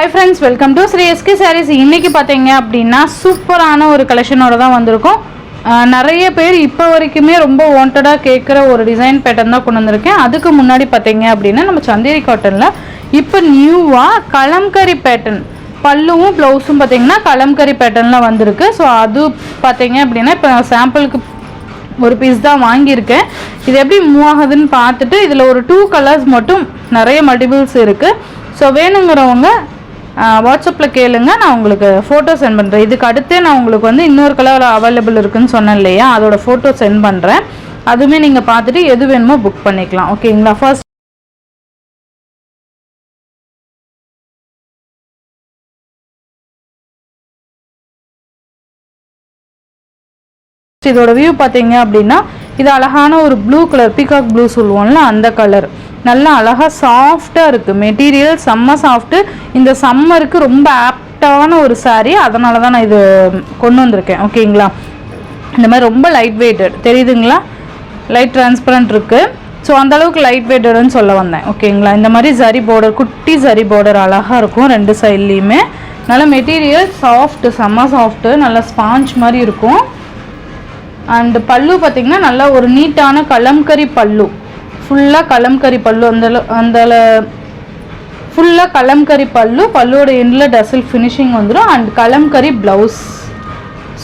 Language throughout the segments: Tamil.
Hi friends, welcome to Sri SK Sarees. இன்னைக்கு பாத்தீங்க அப்படினா சூப்பரான ஒரு கலெக்ஷனோட தான் வந்திருக்கோம். நிறைய பேர் இப்போ வரைக்குமே ரொம்ப வாண்டடா கேக்குற ஒரு டிசைன் பேட்டர்ன் தான் கொண்டு வந்திருக்கேன். அதுக்கு முன்னாடி பாத்தீங்க அப்படினா நம்ம சந்தேரி காட்டன்ல இப்போ நியூவா கலம்கரி பேட்டர்ன் பல்லுவும் ப்ளவுஸும் பாத்தீங்கன்னா கலம்கரி பேட்டர்ன்ல வந்திருக்கு. ஸோ அது பாத்தீங்க அப்படினா இப்போ சாம்பிளுக்கு ஒரு பீஸ் தான் வாங்கியிருக்கேன். இது எப்படி மூவ் ஆகுதுன்னு பார்த்துட்டு இதில் ஒரு 2 கலர்ஸ் மட்டும் நிறைய மல்டிபிள்ஸ் இருக்குது. ஸோ வேணுங்கிறவங்க வாட்ஸ்அப்பில் கேளுங்க, நான் உங்களுக்கு ஃபோட்டோ சென்ட் பண்ணுறேன். இதுக்கு அடுத்தே நான் உங்களுக்கு வந்து இன்னொரு கலர் அவைலபிள் இருக்குதுன்னு சொன்னேன் இல்லையா, அதோட ஃபோட்டோ சென்ட் பண்ணுறேன். அதுவுமே நீங்கள் பார்த்துட்டு எது வேணுமோ புக் பண்ணிக்கலாம். ஓகேங்களா? ஃபர்ஸ்ட் இதோட வியூ பார்த்தீங்க அப்படின்னா இது அழகான ஒரு ப்ளூ கலர், பீகாக் ப்ளூ சொல்லுவோம்ல அந்த கலர், நல்லா அழகாக சாஃப்டாக இருக்குது. மெட்டீரியல் செம்ம சாஃப்ட்டு. இந்த சம்மருக்கு ரொம்ப ஆப்டான ஒரு சாரீ, அதனால தான் நான் இது கொண்டு வந்திருக்கேன். ஓகேங்களா? இந்த மாதிரி ரொம்ப லைட் வெயிட்டட் தெரியுதுங்களா, லைட் டிரான்ஸ்பரண்ட் இருக்குது. ஸோ அந்தளவுக்கு லைட் வெயிட்டட்னு சொல்ல வந்தேன். ஓகேங்களா? இந்த மாதிரி ஜரி பார்டர், குட்டி ஜரி பார்டர் அழகாக இருக்கும் ரெண்டு சைட்லேயுமே. நல்லா மெட்டீரியல் சாஃப்ட்டு, செம்ம சாஃப்ட்டு, நல்லா ஸ்பாஞ்ச் மாதிரி இருக்கும். அண்ட் பல்லு பார்த்திங்கன்னா நல்லா ஒரு நீட்டான கலம்கரி பல்லு, ஃபுல்லாக கலம்கரி பல்லு, அந்த ஃபுல்லாக கலம்கரி பல்லு, பல்லுவோட எண்டில் டசல் ஃபினிஷிங் வந்துடும். அண்ட் கலம்கரி ப்ளவுஸ்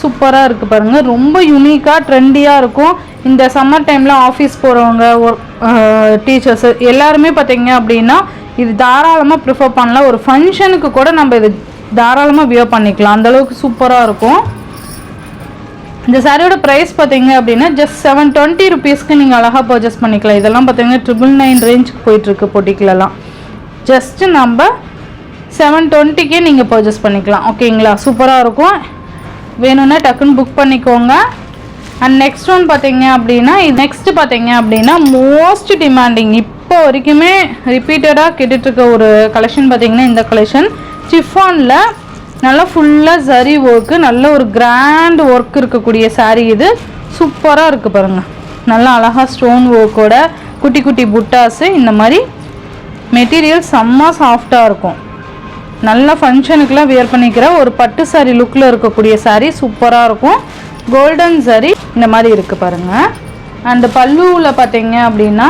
சூப்பராக இருக்குது பாருங்கள், ரொம்ப யூனிக்காக ட்ரெண்டியாக இருக்கும். இந்த சம்மர் டைமில் ஆஃபீஸ் போகிறவங்க, டீச்சர்ஸு எல்லாருமே பார்த்திங்க அப்படின்னா இது தாராளமாக ப்ரிஃபர் பண்ணலாம். ஒரு ஃபங்க்ஷனுக்கு கூட நம்ம இது தாராளமாக வியர் பண்ணிக்கலாம், அந்தளவுக்கு சூப்பராக இருக்கும். இந்த சாரியோட ப்ரைஸ் பார்த்தீங்க அப்படின்னா ஜஸ்ட் 720 ருபீஸ்க்கு நீங்கள் அழகாக பர்ச்சேஸ் பண்ணிக்கலாம். இதெல்லாம் பார்த்தீங்கன்னா 999 ரேஞ்சுக்கு போயிட்டுருக்கு பொட்டிக்கிலலாம். ஜஸ்ட்டு நம்ம 720க்கே நீங்கள் பர்ச்சேஸ் பண்ணிக்கலாம். ஓகேங்களா? சூப்பராக இருக்கும். வேணும்னா டக்குன்னு புக் பண்ணிக்கோங்க. அண்ட் நெக்ஸ்ட் ஒன் பார்த்தீங்க அப்படின்னா நெக்ஸ்ட்டு பார்த்தீங்க அப்படின்னா மோஸ்ட் டிமாண்டிங், இப்போ வரைக்குமே ரிப்பீட்டடாக கேட்டுட்ருக்க ஒரு கலெக்ஷன் பார்த்தீங்கன்னா இந்த கலெக்ஷன் சிஃபானில் நல்லா ஃபுல்லாக ஜரி ஒர்க்கு, நல்ல ஒரு கிராண்ட் ஒர்க் இருக்கக்கூடிய சாரீ. இது சூப்பராக இருக்குது பாருங்கள், நல்லா அழகாக ஸ்டோன் ஒர்க்கோட குட்டி குட்டி புட்டாஸு. இந்த மாதிரி மெட்டீரியல் செம்ம சாஃப்டாக இருக்கும். நல்லா ஃபங்க்ஷனுக்கெலாம் வியர் பண்ணிக்கிற ஒரு பட்டு சாரீ லுக்கில் இருக்கக்கூடிய சாரீ சூப்பராக இருக்கும். கோல்டன் ஜரி இந்த மாதிரி இருக்குது பாருங்கள். அண்டு பல்லுவில் பார்த்தீங்க அப்படின்னா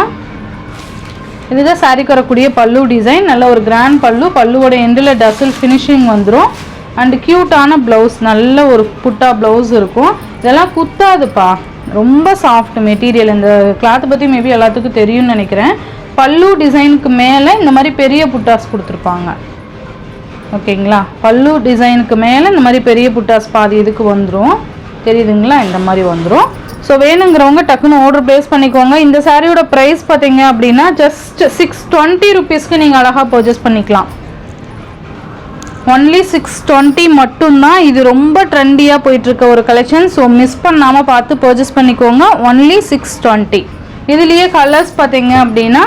இதுதான் சாரீக்கு வரக்கூடிய பல்லு டிசைன். நல்ல ஒரு கிராண்ட் பல்லு, பல்லுவோட எண்டில் டசல் ஃபினிஷிங் வந்துடும். அண்டு க்யூட்டான ப்ளவுஸ், நல்ல ஒரு புட்டா ப்ளவுஸ் இருக்கும். இதெல்லாம் குத்தாதுப்பா, ரொம்ப சாஃப்ட் மெட்டீரியல். இந்த கிளாத்தை பற்றி மேபி எல்லாத்துக்கும் தெரியும்னு நினைக்கிறேன். பல்லு டிசைனுக்கு மேலே இந்த மாதிரி பெரிய புட்டாஸ் கொடுத்துருப்பாங்க. ஓகேங்களா? பல்லு டிசைனுக்கு மேலே இந்த மாதிரி பெரிய புட்டாஸ் பாதி இதுக்கு வந்துடும், தெரியுதுங்களா? இந்த மாதிரி வந்துடும். ஸோ வேணுங்கிறவங்க டக்குன்னு ஆர்டர் ப்ளேஸ் பண்ணிக்கோங்க. இந்த சாரியோட ப்ரைஸ் பார்த்தீங்க அப்படின்னா ஜஸ்ட் 620 ருபீஸ்க்கு நீங்கள் அழகாக பர்ச்சேஸ் பண்ணிக்கலாம். ஒன்லி 620 மட்டும்தான். இது ரொம்ப ட்ரெண்டியாக போயிட்டுருக்க ஒரு கலெக்ஷன். ஸோ மிஸ் பண்ணாமல் பார்த்து பர்ச்சேஸ் பண்ணிக்கோங்க. ஒன்லி 620. இதுலேயே கலர்ஸ் பார்த்தீங்க அப்படின்னா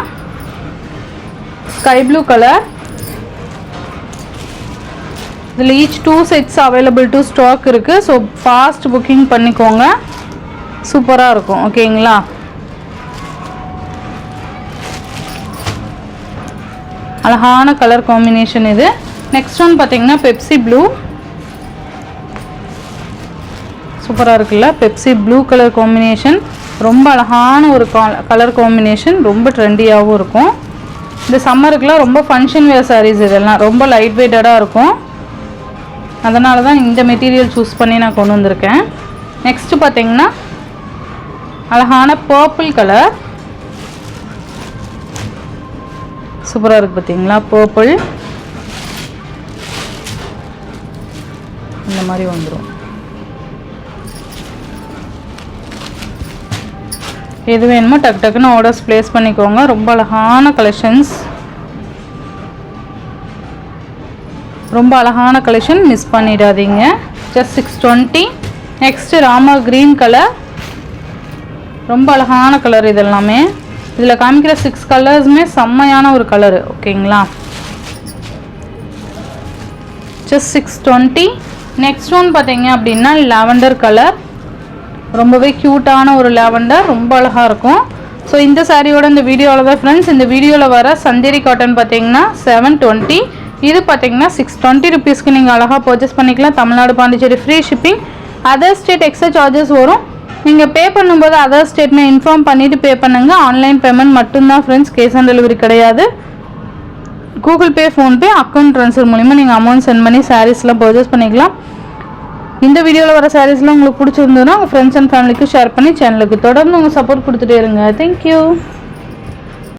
ஸ்கை ப்ளூ கலர், இதில் each 2 sets available to stock இருக்குது. ஸோ ஃபாஸ்ட் புக்கிங் பண்ணிக்கோங்க, சூப்பராக இருக்கும். ஓகேங்களா? அழகான கலர் காம்பினேஷன் இது. நெக்ஸ்ட் ஒன் பார்த்தீங்கன்னா பெப்சி ப்ளூ, சூப்பராக இருக்குல்ல, பெப்சி ப்ளூ கலர் காம்பினேஷன். ரொம்ப அழகான ஒரு கலர் காம்பினேஷன், ரொம்ப ட்ரெண்டியாகவும் இருக்கும். இந்த சம்மருக்குலாம் ரொம்ப ஃபங்க்ஷன் வேர் சாரீஸ், இதெல்லாம் ரொம்ப லைட் வெயிட்டடாக இருக்கும். அதனால தான் இந்த மெட்டீரியல் சூஸ் பண்ணி நான் கொண்டு வந்திருக்கேன். நெக்ஸ்ட்டு பார்த்தீங்கன்னா அழகான பர்பிள் கலர், சூப்பராக இருக்குது பார்த்தீங்களா? பர்பிள் இந்த மாதிரி வந்துடும். எது வேணுமோ டக்கு டக்குன்னு ஆர்டர்ஸ் ப்ளேஸ் பண்ணிக்கோங்க. ரொம்ப அழகான கலெக்ஷன்ஸ், ரொம்ப அழகான கலெக்ஷன், மிஸ் பண்ணிடாதீங்க. Just 620. Next Rama green colour, ரொம்ப அழகான கலர். இதெல்லாமே இதில் காமிக்கிற 6 கலர்ஸுமே செம்மையான ஒரு கலரு. ஓகேங்களா? ஜஸ்ட் 620. நெக்ஸ்ட் ஒன் பார்த்தீங்க அப்படின்னா லாவெண்டர் கலர், ரொம்பவே க்யூட்டான ஒரு லாவெண்டர், ரொம்ப அழகாக இருக்கும். ஸோ இந்த சாரியோட இந்த வீடியோவில் தான் ஃப்ரெண்ட்ஸ், இந்த வீடியோவில் வர சந்தேரி காட்டன் பார்த்தீங்கன்னா 720. இது பார்த்தீங்கன்னா 620 ருபீஸ்க்கு நீங்கள் அழகாக பர்ச்சேஸ் பண்ணிக்கலாம். Tamil Nadu Pondicherry free shipping. Other state extra charges வரும். நீங்கள் பே பண்ணும்போது அதர் ஸ்டேட்னு இன்ஃபார்ம் பண்ணிவிட்டு பே பண்ணுங்கள். ஆன்லைன் பேமெண்ட் மட்டும்தான் ஃப்ரெண்ட்ஸ், கேஷ் ஆன் டெலிவரி கிடையாது. Google Pay, PhonePe, account transfer மூலிமா நீங்கள் அமௌண்ட் சென்ட் பண்ணி சாரீஸ்லாம் பர்ச்சேஸ் பண்ணிக்கலாம். இந்த வீடியோவில் வர சாரீஸ்லாம் உங்களுக்கு பிடிச்சிருந்ததுன்னா உங்கள் ஃப்ரெண்ட்ஸ் அண்ட் ஃபேமிலிக்கு ஷேர் பண்ணி சேனலுக்கு தொடர்ந்து உங்கள் சப்போர்ட் கொடுத்துட்டே இருங்க. தேங்க்யூ.